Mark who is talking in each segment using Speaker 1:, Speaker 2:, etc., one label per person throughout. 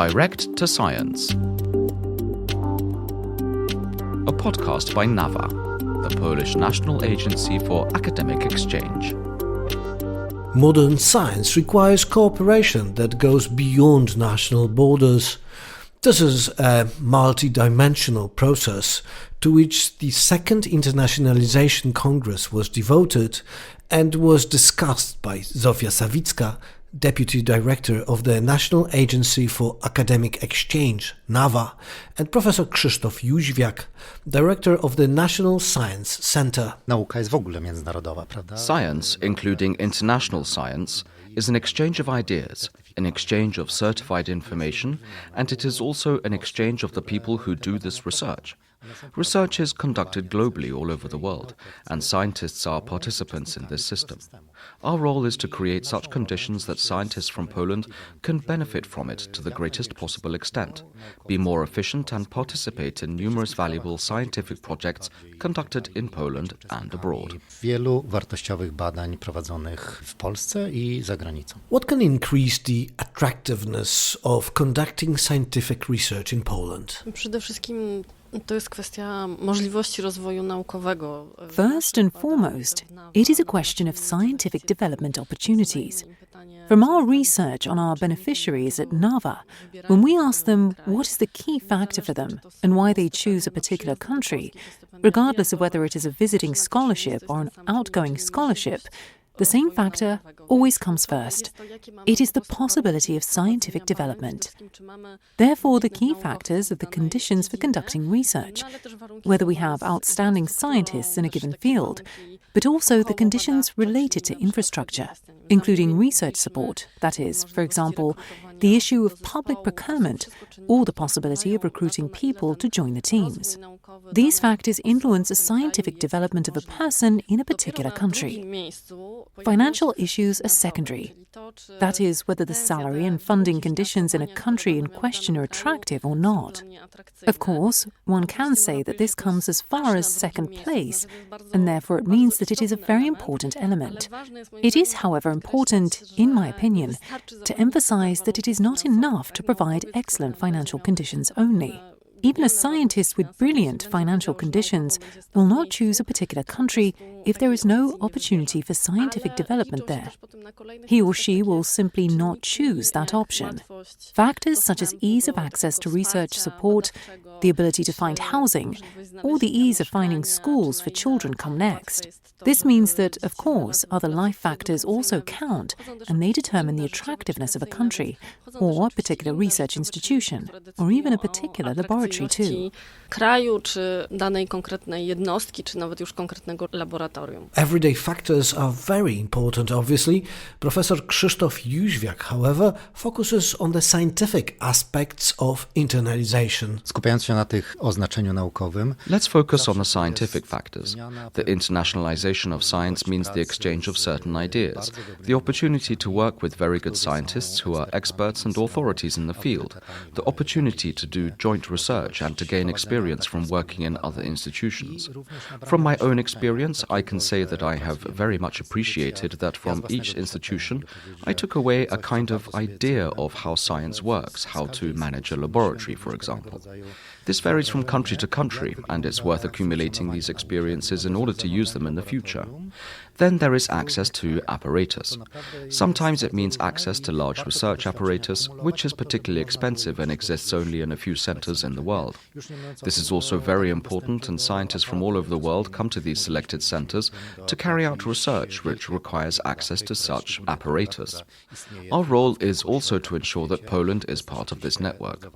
Speaker 1: Direct to Science, a podcast by NAWA, the Polish National Agency for Academic Exchange.
Speaker 2: Modern science requires cooperation that goes beyond national borders. This is a multi-dimensional process to which the Second Internationalization Congress was devoted and was discussed by Zofia Sawicka, Deputy Director of the National Agency for Academic Exchange, NAWA, and Professor Krzysztof Jóźwiak, Director of the National Science Center.
Speaker 3: Nauka jest w ogóle międzynarodowa, prawda?
Speaker 1: Science, including international science, is an exchange of ideas, an exchange of certified information, and it is also an exchange of the people who do this research. Research is conducted globally all over the world, and scientists are participants in this system. Our role is to create such conditions that scientists from Poland can benefit from it to the greatest possible extent, be more efficient and participate in numerous valuable scientific projects conducted in Poland and abroad.
Speaker 3: Wielu wartościowych badań prowadzonych w Polsce i za granicą.
Speaker 2: What can increase the attractiveness of conducting scientific research in Poland?
Speaker 4: Przede wszystkim to jest kwestia możliwości rozwoju naukowego.
Speaker 5: First and foremost, it is a question of scientific development opportunities. From our research on our beneficiaries at NAWA, when we ask them what is the key factor for them and why they choose a particular country, regardless of whether it is a visiting scholarship or an outgoing scholarship, the same factor always comes first. It is the possibility of scientific development. Therefore, the key factors are the conditions for conducting research, whether we have outstanding scientists in a given field, but also the conditions related to infrastructure, including research support, that is, for example, the issue of public procurement or the possibility of recruiting people to join the teams. These factors influence the scientific development of a person in a particular country. Financial issues are secondary. That is, whether the salary and funding conditions in a country in question are attractive or not. Of course, one can say that this comes as far as second place, and therefore it means that it is a very important element. It is, however, important, in my opinion, to emphasize that it is not enough to provide excellent financial conditions only. Even a scientist with brilliant financial conditions will not choose a particular country if there is no opportunity for scientific development there. He or she will simply not choose that option. Factors such as ease of access to research support, the ability to find housing, or the ease of finding schools for children come next. This means that, of course, other life factors also count, and they determine the attractiveness of a country, or a particular research institution, or even a particular laboratory too.
Speaker 4: Kraju, czy danej konkretnej jednostki, czy nawet już konkretnego laboratorium.
Speaker 2: Everyday factors are very important, obviously. Professor Krzysztof Jóźwiak, however, focuses on the scientific aspects of internationalization.
Speaker 3: Skupiając się na tych o znaczeniu naukowym.
Speaker 1: Let's focus on the scientific factors. The internationalization of science means the exchange of certain ideas, the opportunity to work with very good scientists who are experts and authorities in the field, the opportunity to do joint research and to gain experience from working in other institutions. From my own experience, I can say that I have very much appreciated that from each institution I took away a kind of idea of how science works, how to manage a laboratory, for example. This varies from country to country, and it's worth accumulating these experiences in order to use them in the future. Then there is access to apparatus. Sometimes it means access to large research apparatus, which is particularly expensive and exists only in a few centers in the world. This is also very important, and scientists from all over the world come to these selected centers to carry out research which requires access to such apparatus. Our role is also to ensure that Poland is part of this network.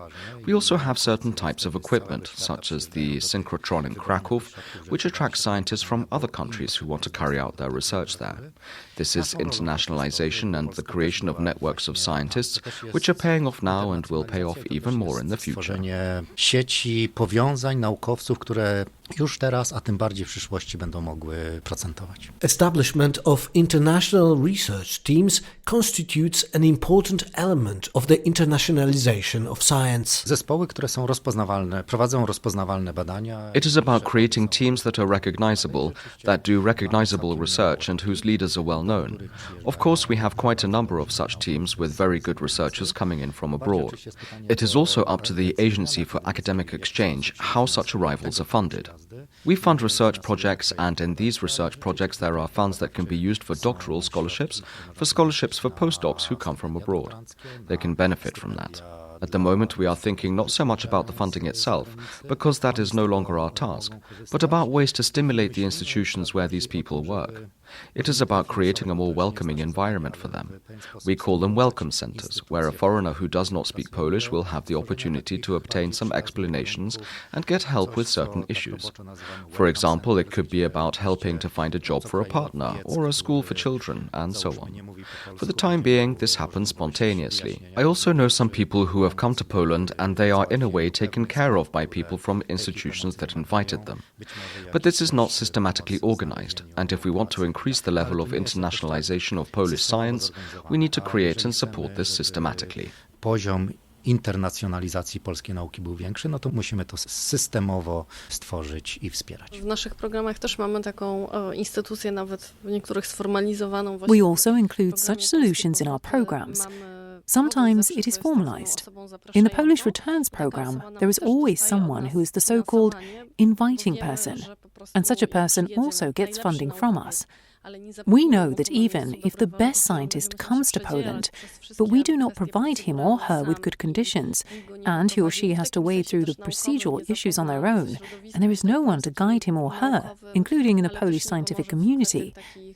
Speaker 1: We also have certain types of equipment, such as the synchrotron in Krakow, which attracts scientists from other countries who want to carry out their research there. This is internationalization and the creation of networks of scientists, which are paying off now and will pay off even more in the future.
Speaker 3: Sieci powiązań naukowców, które już teraz, a tym bardziej w przyszłości będą mogły procentować.
Speaker 2: Establishment of international research teams constitutes an important element of the internationalization of science.
Speaker 3: Zespoły, które są rozpoznawalne, prowadzą rozpoznawalne badania.
Speaker 1: It is about creating teams that are recognizable, that do recognizable research and whose leaders are well well known. Of course, we have quite a number of such teams with very good researchers coming in from abroad. It is also up to the Agency for Academic Exchange how such arrivals are funded. We fund research projects, and in these research projects there are funds that can be used for doctoral scholarships for postdocs who come from abroad. They can benefit from that. At the moment, we are thinking not so much about the funding itself, because that is no longer our task, but about ways to stimulate the institutions where these people work. It is about creating a more welcoming environment for them. We call them welcome centers, where a foreigner who does not speak Polish will have the opportunity to obtain some explanations and get help with certain issues. For example, it could be about helping to find a job for a partner or a school for children, and so on. For the time being, this happens spontaneously. I also know some people who have come to Poland and they are in a way taken care of by people from institutions that invited them. But this is not systematically organized, and if we want to increase the level of internationalization of Polish science, we need to create and support this systematically.
Speaker 3: Poziom internacjonalizacji polskiej nauki był większy, no to musimy to systemowo stworzyć i wspierać.
Speaker 4: W naszych programach też mamy taką instytucję, nawet w niektórych sformalizowaną.
Speaker 5: We also include such solutions in our programs. Sometimes it is formalized. In the Polish Returns program, there is always someone who is the so-called inviting person, and such a person also gets funding from us. We know that even if the best scientist comes to Poland, but we do not provide him or her with good conditions, and he or she has to wade through the procedural issues on their own, and there is no one to guide him or her, including in the Polish scientific community,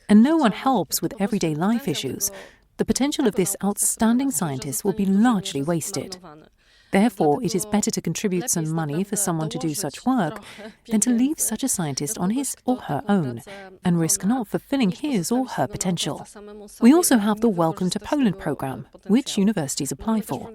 Speaker 5: and no one helps with everyday life issues, the potential of this outstanding scientist will be largely wasted. Therefore, it is better to contribute some money for someone to do such work than to leave such a scientist on his or her own and risk not fulfilling his or her potential. We also have the Welcome to Poland program, which universities apply for.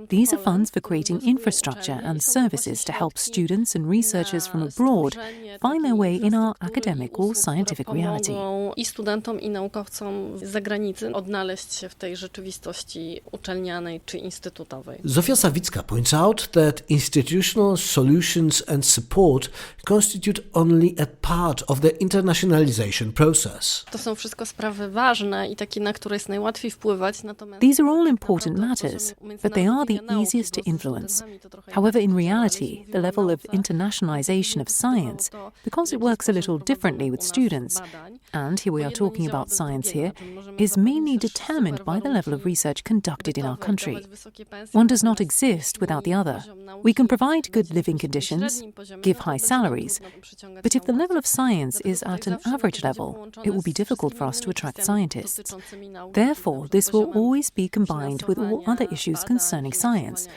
Speaker 5: These are funds for creating infrastructure and services to help students and researchers from abroad find their way in our academic or scientific reality.
Speaker 4: I studentom, i naukowcom z zagranicy odnaleźć się w tej rzeczywistości uczelnianej czy instytutowej.
Speaker 2: Zofia Sawicka points out that institutional solutions and support constitute only a part of the internationalization process.
Speaker 4: To są wszystko sprawy ważne i takie, na które jest najłatwiej wpływać. Natomiast
Speaker 5: These are all important matters, but they are the easiest to influence. However, in reality, the level of internationalization of science, because it works a little differently with students, and here we are talking about science here, is mainly determined by the level of research conducted in our country. One does not exist without the other. We can provide good living conditions, give high salaries, but if the level of science is at an average level, it will be difficult for us to attract scientists. Therefore, this will always be combined with all other issues concerning science.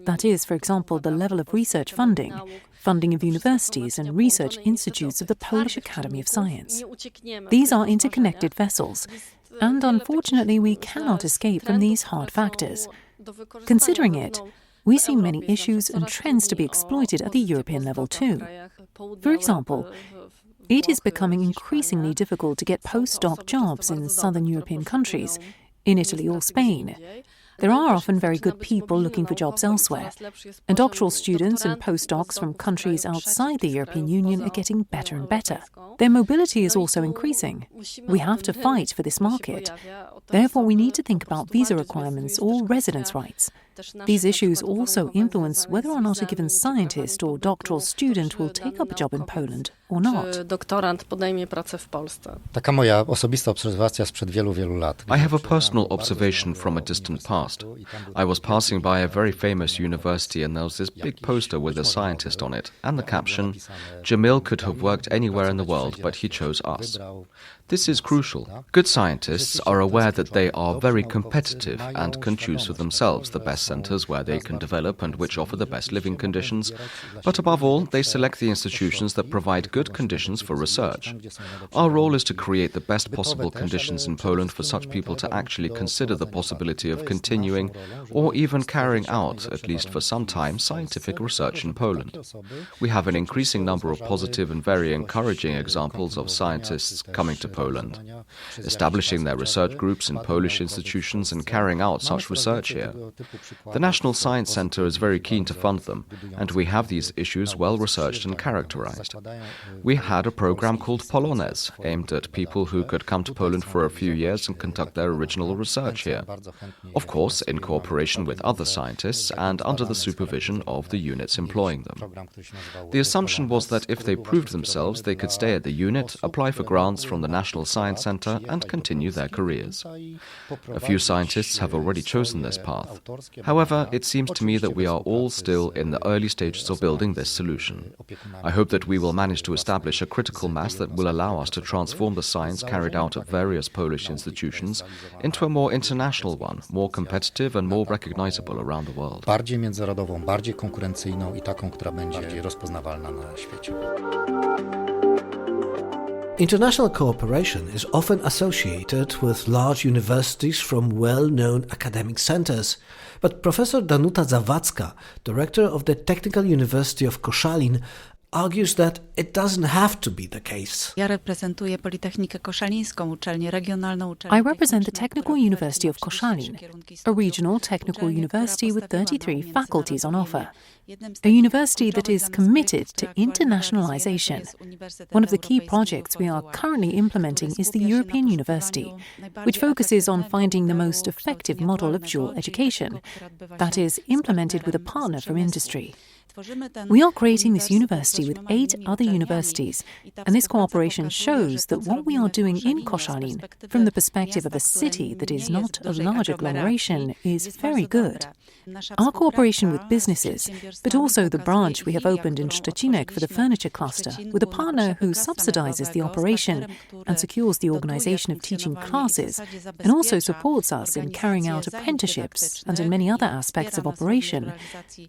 Speaker 5: That is, for example, the level of research funding, funding of universities and research institutes of the Polish Academy of Science. These are interconnected vessels, and unfortunately we cannot escape from these hard factors. Considering it, we see many issues and trends to be exploited at the European level too. For example, it is becoming increasingly difficult to get postdoc jobs in southern European countries, in Italy or Spain. There are often very good people looking for jobs elsewhere, and doctoral students and postdocs from countries outside the European Union are getting better and better. Their mobility is also increasing. We have to fight for this market. Therefore, we need to think about visa requirements or residence rights. These issues also influence whether or not a given scientist or doctoral student will take up a job in Poland or not.
Speaker 4: Doktorant podejmie pracę w Polsce.
Speaker 3: Taka moja osobista obserwacja sprzed wielu, wielu lat.
Speaker 1: I have a personal observation from a distant past. I was passing by a very famous university and there was this big poster with a scientist on it and the caption, "Jamil could have worked anywhere in the world, but he chose us." This is crucial. Good scientists are aware that they are very competitive and can choose for themselves the best centers where they can develop and which offer the best living conditions. But above all, they select the institutions that provide good conditions for research. Our role is to create the best possible conditions in Poland for such people to actually consider the possibility of continuing or even carrying out, at least for some time, scientific research in Poland. We have an increasing number of positive and very encouraging examples of scientists coming to Poland, establishing their research groups in Polish institutions and carrying out such research here. The National Science Centre is very keen to fund them, and we have these issues well researched and characterized. We had a program called Polonez, aimed at people who could come to Poland for a few years and conduct their original research here. Of course, in cooperation with other scientists and under the supervision of the units employing them. The assumption was that if they proved themselves, they could stay at the unit, apply for grants from the National Science Centre and continue their careers. A few scientists have already chosen this path. However, it seems to me that we are all still in the early stages of building this solution. I hope that we will manage to establish a critical mass that will allow us to transform the science carried out at various Polish institutions into a more international one, more competitive and more recognizable around the world.
Speaker 3: Bardziej międzynarodową, bardziej konkurencyjną i taką, która będzie bardziej rozpoznawalna na świecie.
Speaker 2: International cooperation is often associated with large universities from well-known academic centers, but Professor Danuta Zawadzka, director of the Technical University of Koszalin, argues that it doesn't have to be the case.
Speaker 6: Ja reprezentuję Politechnikę Koszalińską, uczelnię regionalną,
Speaker 5: I represent the Technical University of Koszalin, a regional technical university with 33 faculties on offer. A university that is committed to internationalization. One of the key projects we are currently implementing is the European University, which focuses on finding the most effective model of dual education, that is, implemented with a partner from industry. We are creating this university with 8 other universities, and this cooperation shows that what we are doing in Koszalin, from the perspective of a city that is not a large agglomeration, is very good. Our cooperation with businesses, but also the branch we have opened in Szczecinek for the furniture cluster, with a partner who subsidizes the operation and secures the organization of teaching classes, and also supports us in carrying out apprenticeships and in many other aspects of operation,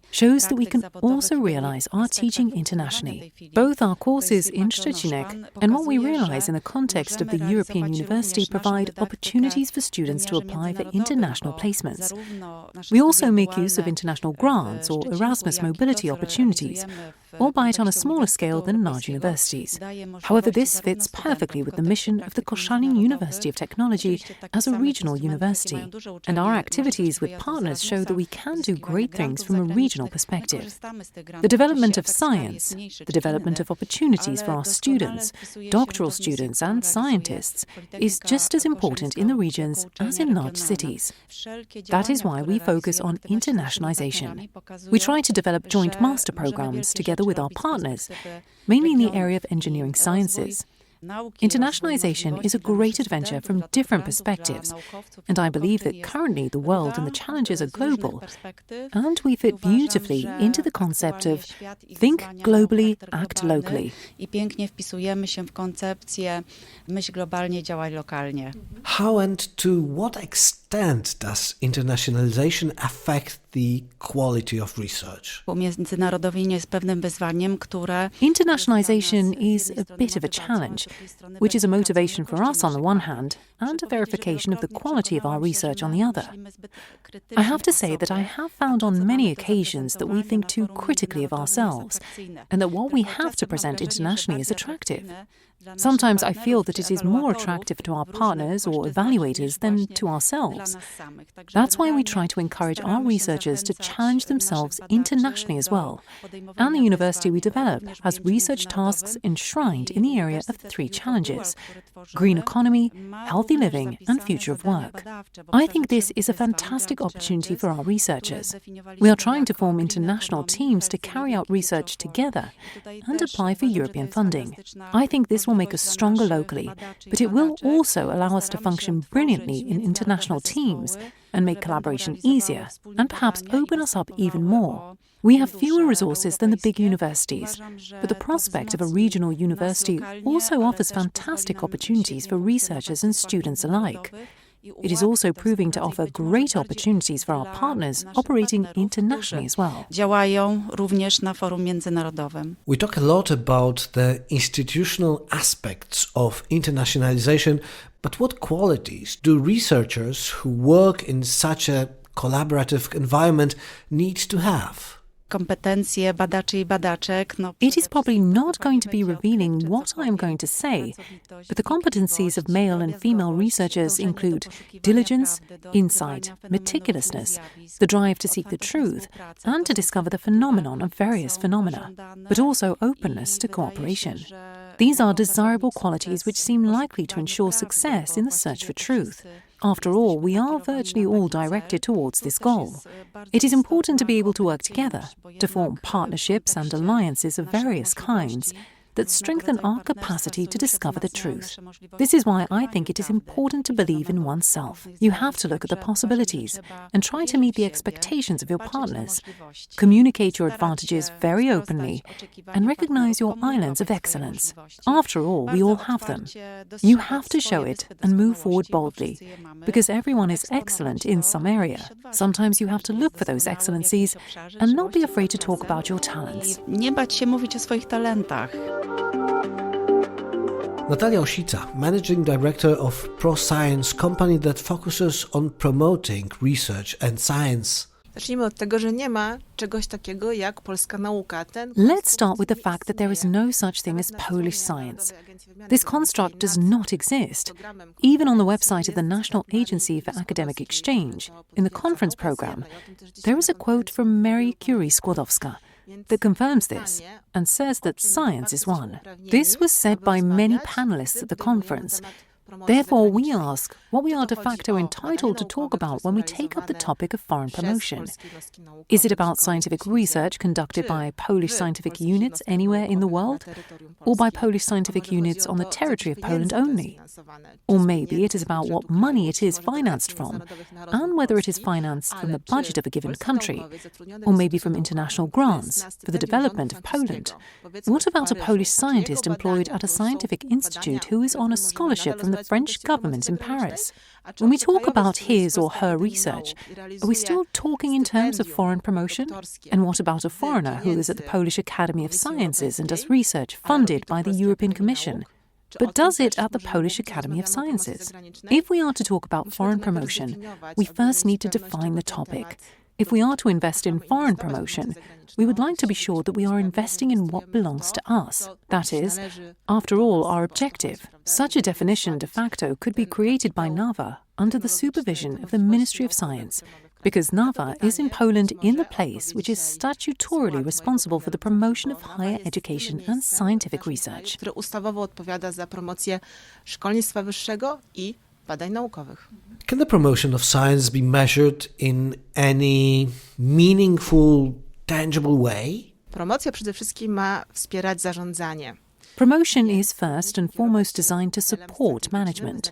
Speaker 5: shows that we can also realize our teaching internationally, both our courses in Szczecinek and what we realize in the context of the European University provide opportunities for students to apply for international placements. We also make use of international grants or Erasmus mobility opportunities, albeit on a smaller scale than large universities. However, this fits perfectly with the mission of the Koszalin University of Technology as a regional university, and our activities with partners show that we can do great things from a regional perspective. The development of science, the development of opportunities for our students, doctoral students and scientists is just as important in the regions as in large cities. That is why we focus on internationalization. We try to develop joint master programs together with our partners, mainly in the area of engineering sciences. Internationalization is a great adventure from different perspectives, and I believe that currently the world and the challenges are global, and we fit beautifully into the concept of think globally, act locally.
Speaker 2: How and to what extent does internationalization affect the quality of research?
Speaker 5: Internationalization is a bit of a challenge, which is a motivation for us on the one hand and a verification of the quality of our research on the other. I have to say that I have found on many occasions that we think too critically of ourselves and that what we have to present internationally is attractive. Sometimes I feel that it is more attractive to our partners or evaluators than to ourselves. That's why we try to encourage our researchers to challenge themselves internationally as well. And the university we develop has research tasks enshrined in the area of the 3 challenges: green economy, healthy living, and future of work. I think this is a fantastic opportunity for our researchers. We are trying to form international teams to carry out research together and apply for European funding. I think this will make us stronger locally, but it will also allow us to function brilliantly in international teams and make collaboration easier, and perhaps open us up even more. We have fewer resources than the big universities, but the prospect of a regional university also offers fantastic opportunities for researchers and students alike. It is also proving to offer great opportunities for our partners operating internationally as well.
Speaker 2: We talk a lot about the institutional aspects of internationalization, but what qualities do researchers who work in such a collaborative environment need to have?
Speaker 6: kompetencje badaczy i badaczek.
Speaker 5: It is probably not going to be revealing what I am going to say, but the competencies of male and female researchers include diligence, insight, meticulousness, the drive to seek the truth, and to discover the phenomenon of various phenomena, but also openness to cooperation. These are desirable qualities which seem likely to ensure success in the search for truth. After all, we are virtually all directed towards this goal. It is important to be able to work together, to form partnerships and alliances of various kinds that strengthen our capacity to discover the truth. This is why I think it is important to believe in oneself. You have to look at the possibilities and try to meet the expectations of your partners. Communicate your advantages very openly and recognize your islands of excellence. After all, we all have them. You have to show it and move forward boldly, because everyone is excellent in some area. Sometimes you have to look for those excellencies and not be afraid to talk about your talents.
Speaker 6: Nie bać się mówić o swoich talentach.
Speaker 2: Natalia Osica, Managing Director of ProScience company that focuses on promoting research and science.
Speaker 7: Zacznijmy od tego, że nie ma czegoś takiego jak polska nauka.
Speaker 5: Let's start with the fact that there is no such thing as Polish science. This construct does not exist. Even on the website of the National Agency for Academic Exchange, in the conference program, there is a quote from Mary Curie Skłodowska that confirms this and says that science is one. This was said by many panelists at the conference. Therefore, we ask what we are de facto entitled to talk about when we take up the topic of foreign promotion. Is it about scientific research conducted by Polish scientific units anywhere in the world, or by Polish scientific units on the territory of Poland only? Or maybe it is about what money it is financed from, and whether it is financed from the budget of a given country, or maybe from international grants for the development of Poland. What about a Polish scientist employed at a scientific institute who is on a scholarship from the French government in Paris? When we talk about his or her research, are we still talking in terms of foreign promotion? And what about a foreigner who is at the Polish Academy of Sciences and does research funded by the European Commission, but does it at the Polish Academy of Sciences? If we are to talk about foreign promotion, we first need to define the topic. If we are to invest in foreign promotion, we would like to be sure that we are investing in what belongs to us. That is, after all, our objective. Such a definition de facto could be created by NAWA under the supervision of the Ministry of Science, because NAWA is in Poland in the place which is statutorily responsible for the promotion of higher education and scientific research.
Speaker 7: Który ustawowo odpowiada za promocję szkolnictwa wyższego i badań naukowych.
Speaker 2: Can the promotion of science be measured in any meaningful, tangible way?
Speaker 7: Promocja przede wszystkim ma wspierać zarządzanie.
Speaker 5: Promotion is first and foremost designed to support management.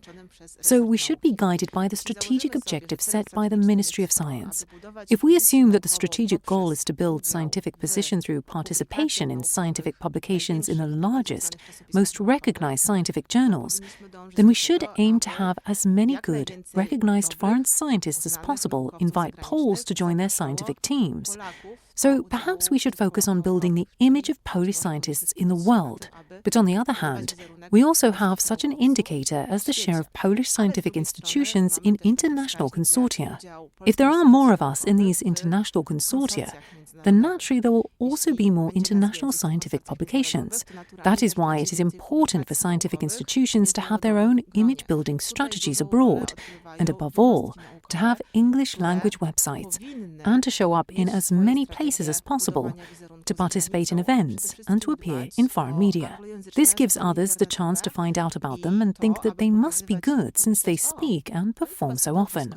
Speaker 5: So we should be guided by the strategic objectives set by the Ministry of Science. If we assume that the strategic goal is to build scientific position through participation in scientific publications in the largest, most recognized scientific journals, then we should aim to have as many good, recognized foreign scientists as possible invite Poles to join their scientific teams. So perhaps we should focus on building the image of Polish scientists in the world. But on the other hand, we also have such an indicator as the share of Polish scientific institutions in international consortia. If there are more of us in these international consortia, then naturally there will also be more international scientific publications. That is why it is important for scientific institutions to have their own image-building strategies abroad, and above all, to have English language websites, and to show up in as many places as possible, to participate in events, and to appear in foreign media. This gives others the chance to find out about them and think that they must be good since they speak and perform so often.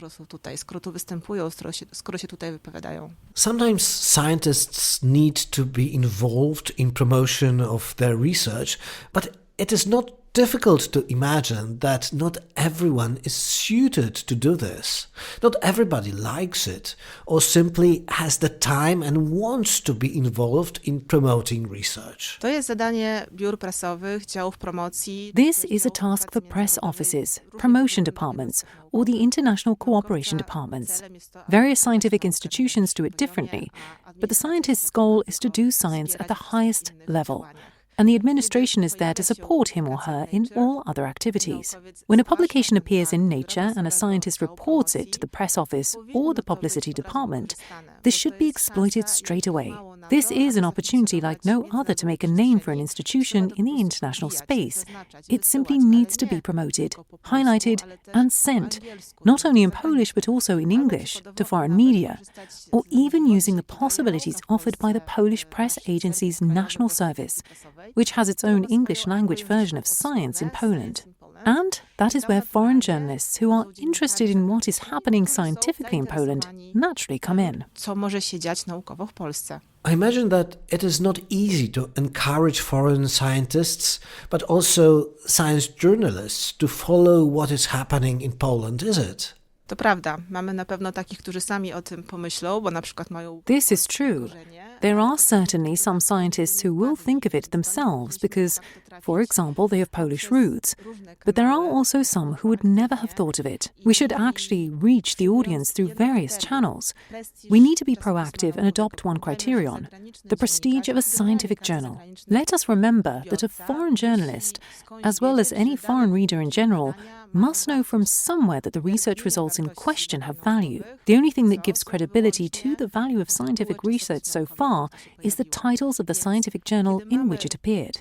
Speaker 2: Sometimes scientists need to be involved in promotion of their research, but it is not difficult to imagine that not everyone is suited to do this. Not everybody likes it, or simply has the time and wants to be involved in promoting research.
Speaker 7: To jest zadanie biur prasowych, działów promocji.
Speaker 5: This is a task for press offices, promotion departments, or the international cooperation departments. Various scientific institutions do it differently, but the scientist's goal is to do science at the highest level. and the administration is there to support him or her in all other activities. When a publication appears in Nature and a scientist reports it to the press office or the publicity department, this should be exploited straight away. This is an opportunity like no other to make a name for an institution in the international space. It simply needs to be promoted, highlighted, and sent, not only in Polish but also in English, to foreign media, or even using the possibilities offered by the Polish Press Agency's National Service, which has its own English language version of Science in Poland. And that is where foreign journalists who are interested in what is happening scientifically in Poland naturally come in.
Speaker 7: Co może się dziać naukowo w Polsce?
Speaker 2: I imagine that it is not easy to encourage foreign scientists, but also science journalists to follow what is happening in Poland, is it?
Speaker 7: To prawda, mamy na pewno takich, którzy sami o tym pomyślą, bo na przykład mają...
Speaker 5: This is true. There are certainly some scientists who will think of it themselves because, for example, they have Polish roots. But there are also some who would never have thought of it. We should actually reach the audience through various channels. We need to be proactive and adopt one criterion: the prestige of a scientific journal. Let us remember that a foreign journalist, as well as any foreign reader in general, must know from somewhere that the research results in question have value. The only thing that gives credibility to the value of scientific research so far is the titles of the scientific journal in which it appeared.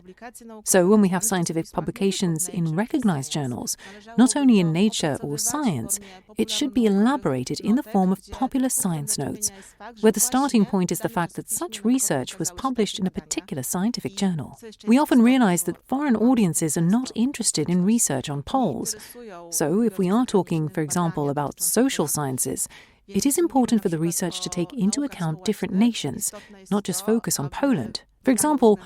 Speaker 5: So when we have scientific publications in recognized journals, not only in Nature or Science, it should be elaborated in the form of popular science notes, where the starting point is the fact that such research was published in a particular scientific journal. We often realize that foreign audiences are not interested in research on polls. So if we are talking, for example, about social sciences, it is important for the research to take into account different nations, not just focus on Poland. For example,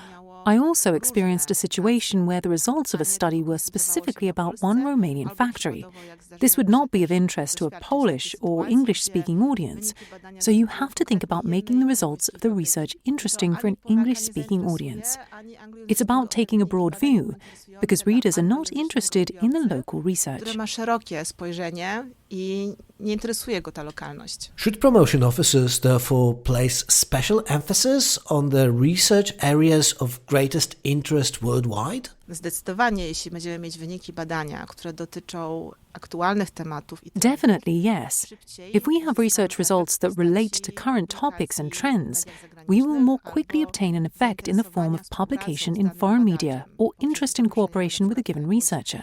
Speaker 5: I also experienced a situation where the results of a study were specifically about one Romanian factory. This would not be of interest to a Polish or English-speaking audience, so you have to think about making the results of the research interesting for an English-speaking audience. It's about taking a broad view, because readers are not interested in the local research.
Speaker 2: Should promotion officers therefore place special emphasis on the research areas of greatest interest worldwide?
Speaker 7: Zdecydowanie, jeśli będziemy mieć wyniki badania, które dotyczą aktualnych tematów.
Speaker 5: Definitely yes. If we have research results that relate to current topics and trends, we will more quickly obtain an effect in the form of publication in foreign media or interest in cooperation with a given researcher.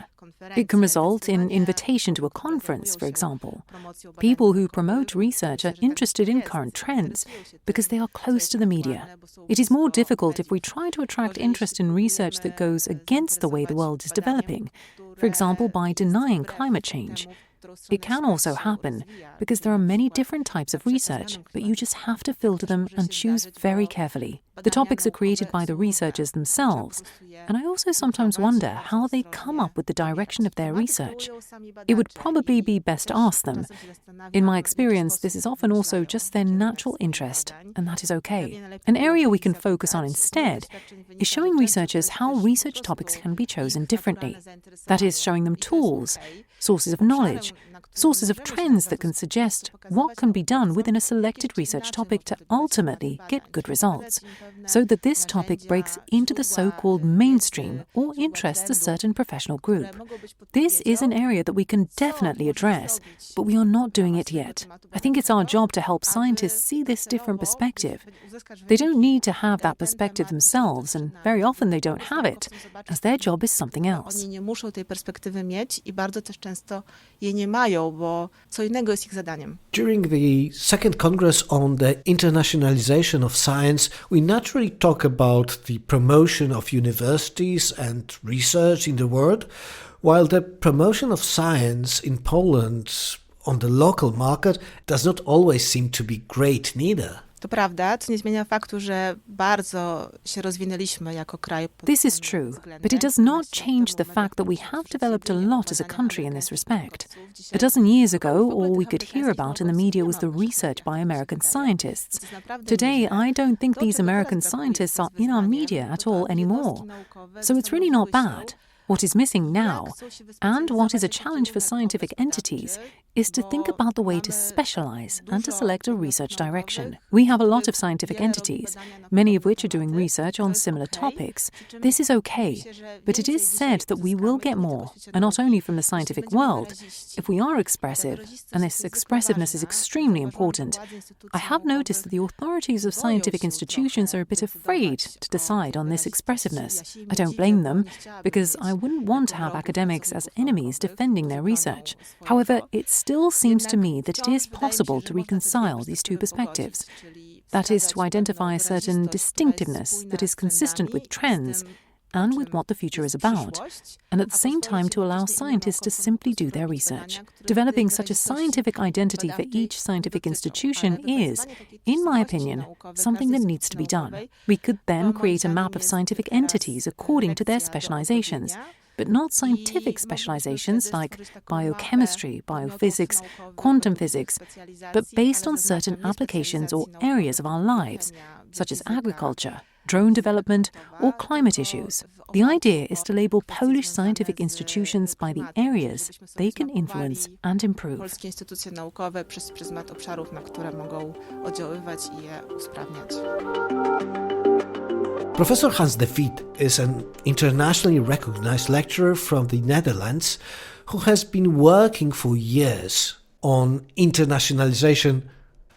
Speaker 5: It can result in invitation to a conference, for example. People who promote research are interested in current trends because they are close to the media. It is more difficult if we try to attract interest in research that goes against the way the world is developing, for example, by denying climate change. It can also happen because there are many different types of research, but you just have to filter them and choose very carefully. The topics are created by the researchers themselves, and I also sometimes wonder how they come up with the direction of their research. It would probably be best to ask them. In my experience, this is often also just their natural interest, and that is okay. An area we can focus on instead is showing researchers how research topics can be chosen differently. That is, showing them tools, sources of knowledge, sources of trends that can suggest what can be done within a selected research topic to ultimately get good results, so that this topic breaks into the so-called mainstream or interests a certain professional group. This is an area that we can definitely address, but we are not doing it yet. I think it's our job to help scientists see this different perspective. They don't need to have that perspective themselves, and very often they don't have it, as their job is something else.
Speaker 7: Oni nie muszą tej perspektywy mieć i bardzo też często jej nie mają, bo co innego jest ich zadaniem.
Speaker 2: During the second Congress on the Internationalization of Science, we naturally talk about the promotion of universities and research in the world, while the promotion of science in Poland on the local market does not always seem to be great neither.
Speaker 7: To prawda, co nie zmienia faktu, że bardzo się rozwinęliśmy jako kraj.
Speaker 5: This is true, but it does not change the fact that we have developed a lot as a country in this respect. A dozen years ago, all we could hear about in the media was the research by American scientists. Today, I don't think these American scientists are in our media at all anymore. So it's really not bad. What is missing now, and what is a challenge for scientific entities, is to think about the way to specialize and to select a research direction. We have a lot of scientific entities, many of which are doing research on similar topics. This is okay, but it is said that we will get more, and not only from the scientific world, if we are expressive, and this expressiveness is extremely important. I have noticed that the authorities of scientific institutions are a bit afraid to decide on this expressiveness. I don't blame them, because I wouldn't want to have academics as enemies defending their research. However, it still seems to me that it is possible to reconcile these two perspectives. That is, to identify a certain distinctiveness that is consistent with trends and with what the future is about, and at the same time to allow scientists to simply do their research. Developing such a scientific identity for each scientific institution is, in my opinion, something that needs to be done. We could then create a map of scientific entities according to their specializations, but not scientific specializations like biochemistry, biophysics, quantum physics, but based on certain applications or areas of our lives, such as agriculture, drone development, or climate issues. The idea is to label Polish scientific institutions by the areas they can influence and improve.
Speaker 7: Polskie instytucje naukowe przez pryzmat obszarów, na które mogą oddziaływać i je usprawniać.
Speaker 2: Professor Hans de Vit is an internationally recognized lecturer from the Netherlands who has been working for years on internationalization.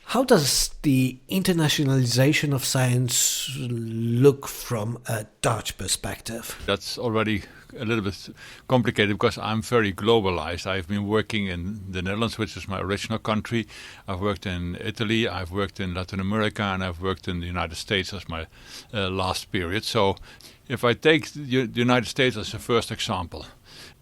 Speaker 2: How does the internationalization of science look from a Dutch perspective?
Speaker 8: That's already a little bit complicated because I'm very globalized. I've been working in the Netherlands, which is my original country. I've worked in Italy, I've worked in Latin America, and I've worked in the United States as my last period. So if I take the United States as a first example,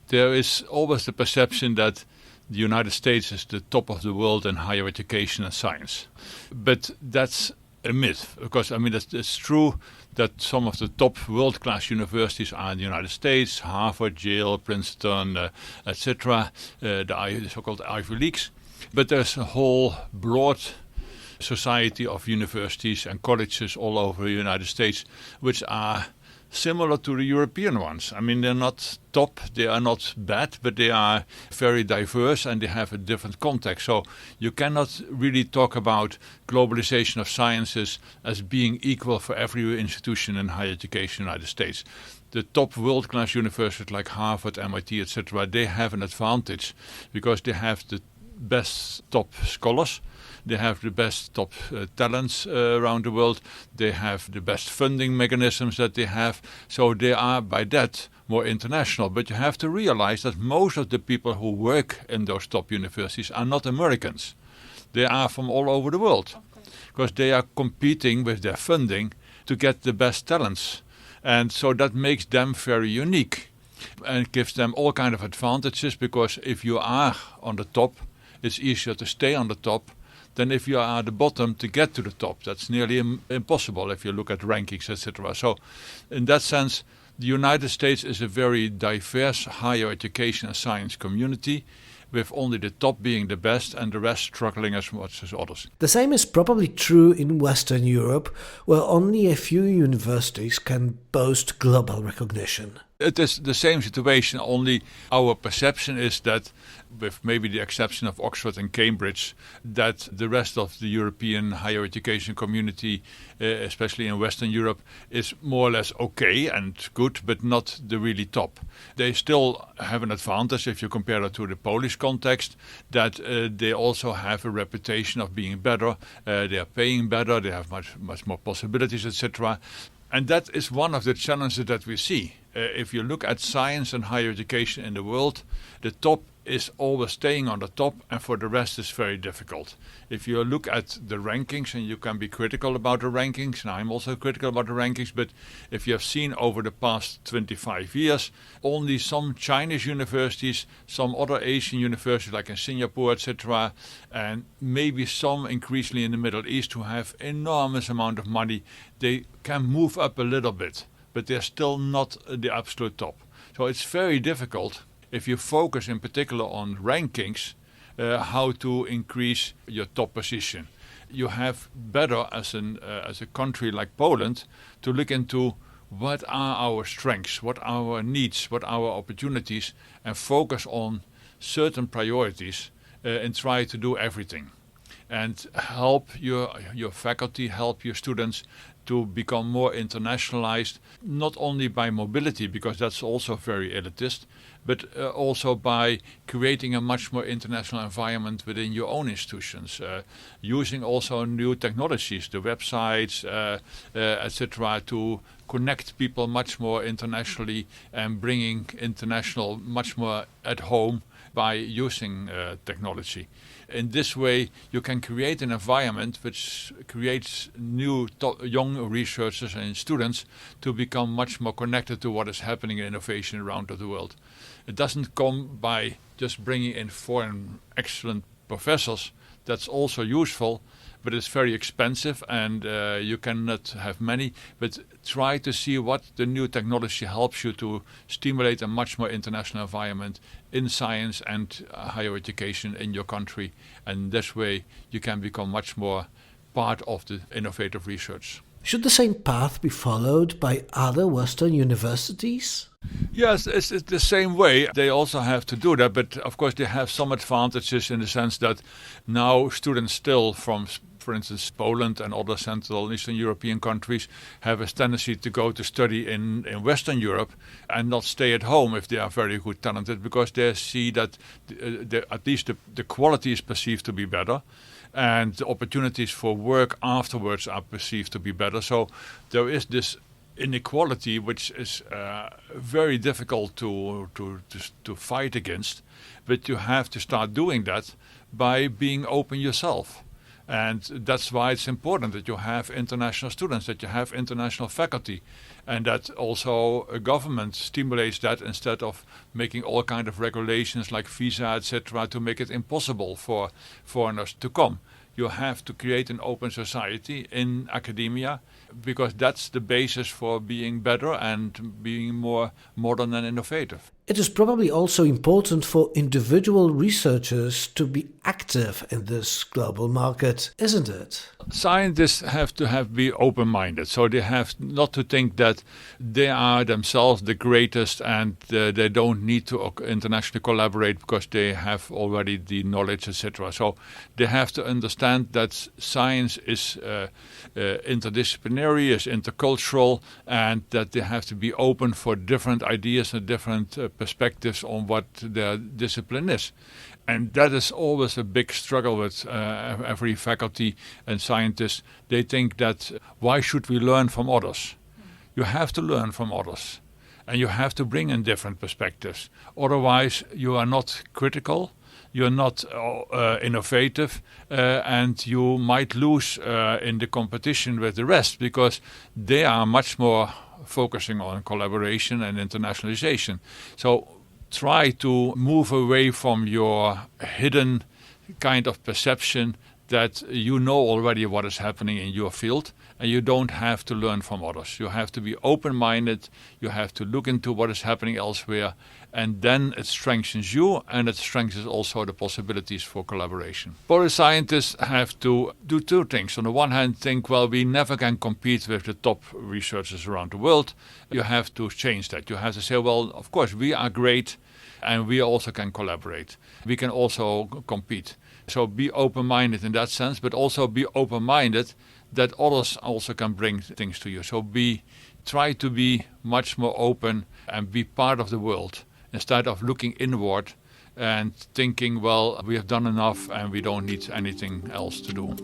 Speaker 8: there is always the perception that the United States is the top of the world in higher education and science. But that's a myth, because I mean it's true that some of the top world-class universities are in the United States, Harvard, Yale, Princeton, etc., the so-called Ivy Leagues. But there's a whole broad society of universities and colleges all over the United States which are similar to the European ones. I mean, they're not top, they are not bad, but they are very diverse and they have a different context. So you cannot really talk about globalization of sciences as being equal for every institution in higher education in the United States. The top world-class universities like Harvard, MIT, etc., they have an advantage because they have the best top scholars. They have the best top talents around the world. They have the best funding mechanisms that they have. So they are, by that, more international. But you have to realize that most of the people who work in those top universities are not Americans. They are from all over the world. Because they are competing with their funding to get the best talents. And so that makes them very unique. And gives them all kind of advantages, because if you are on the top, it's easier to stay on the top than if you are at the bottom to get to the top. That's nearly impossible if you look at rankings, etc. So in that sense, the United States is a very diverse higher education and science community, with only the top being the best and the rest struggling as much as others.
Speaker 2: The same is probably true in Western Europe, where only a few universities can boast global recognition.
Speaker 8: It is the same situation, only our perception is that, with maybe the exception of Oxford and Cambridge, that the rest of the European higher education community, especially in Western Europe, is more or less okay and good, but not the really top. They still have an advantage if you compare it to the Polish context, that they also have a reputation of being better, they are paying better, they have much more possibilities, etc. And that is one of the challenges that we see. If you look at science and higher education in the world, the top is always staying on the top, and for the rest is very difficult. If you look at the rankings, and you can be critical about the rankings, and I'm also critical about the rankings, but if you have seen over the past 25 years, only some Chinese universities, some other Asian universities like in Singapore, etc., and maybe some increasingly in the Middle East who have enormous amount of money, they can move up a little bit, but they're still not the absolute top. So it's very difficult, if you focus in particular on rankings, how to increase your top position. You have better as a country like Poland to look into what are our strengths, what are our needs, what are our opportunities, and focus on certain priorities and try to do everything. And help your faculty, help your students to become more internationalized, not only by mobility, because that's also very elitist, but also by creating a much more international environment within your own institutions, using also new technologies, the websites, etc., to connect people much more internationally and bringing international much more at home by using technology. In this way, you can create an environment which creates new young researchers and students to become much more connected to what is happening in innovation around the world. It doesn't come by just bringing in foreign excellent professors. That's also useful, but it's very expensive and you cannot have many. But try to see what the new technology helps you to stimulate a much more international environment in science and higher education in your country. And this way you can become much more part of the innovative research.
Speaker 2: Should the same path be followed by other Western universities?
Speaker 8: Yes, it's the same way. They also have to do that, but of course they have some advantages in the sense that now students still from, for instance, Poland and other Central and Eastern European countries have a tendency to go to study in Western Europe and not stay at home if they are very good talented, because they see that at least the quality is perceived to be better. And the opportunities for work afterwards are perceived to be better. So there is this inequality which is very difficult to fight against. But you have to start doing that by being open yourself. And that's why it's important that you have international students, that you have international faculty, and that also a government stimulates that instead of making all kind of regulations like visa, etc., to make it impossible for foreigners to come. You have to create an open society in academia, because that's the basis for being better and being more modern and innovative.
Speaker 2: It is probably also important for individual researchers to be active in this global market, isn't it?
Speaker 8: Scientists have to be open-minded, so they have not to think that they are themselves the greatest and they don't need to internationally collaborate because they have already the knowledge, etc. So they have to understand that science is interdisciplinary, is intercultural, and that they have to be open for different ideas and different perspectives on what their discipline is. And that is always a big struggle with every faculty and scientist. They think that why should we learn from others? You have to learn from others. And you have to bring in different perspectives. Otherwise, you are not critical, you're not innovative, and you might lose in the competition with the rest, because they are much more focusing on collaboration and internationalization. So try to move away from your hidden kind of perception that you know already what is happening in your field and you don't have to learn from others. You have to be open-minded, you have to look into what is happening elsewhere, and then it strengthens you and it strengthens also the possibilities for collaboration. Polish scientists have to do two things. On the one hand, think, well, we never can compete with the top researchers around the world. You have to change that. You have to say, well, of course, we are great and we also can collaborate. We can also compete. So be open-minded in that sense, but also be open-minded that others also can bring things to you. So try to be much more open and be part of the world instead of looking inward and thinking, well, we have done enough and we don't need anything else to do.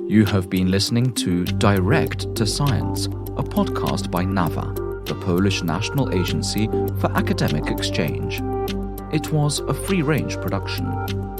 Speaker 1: You have been listening to Direct to Science, a podcast by NAWA, the Polish National Agency for Academic Exchange. It was a free-range production.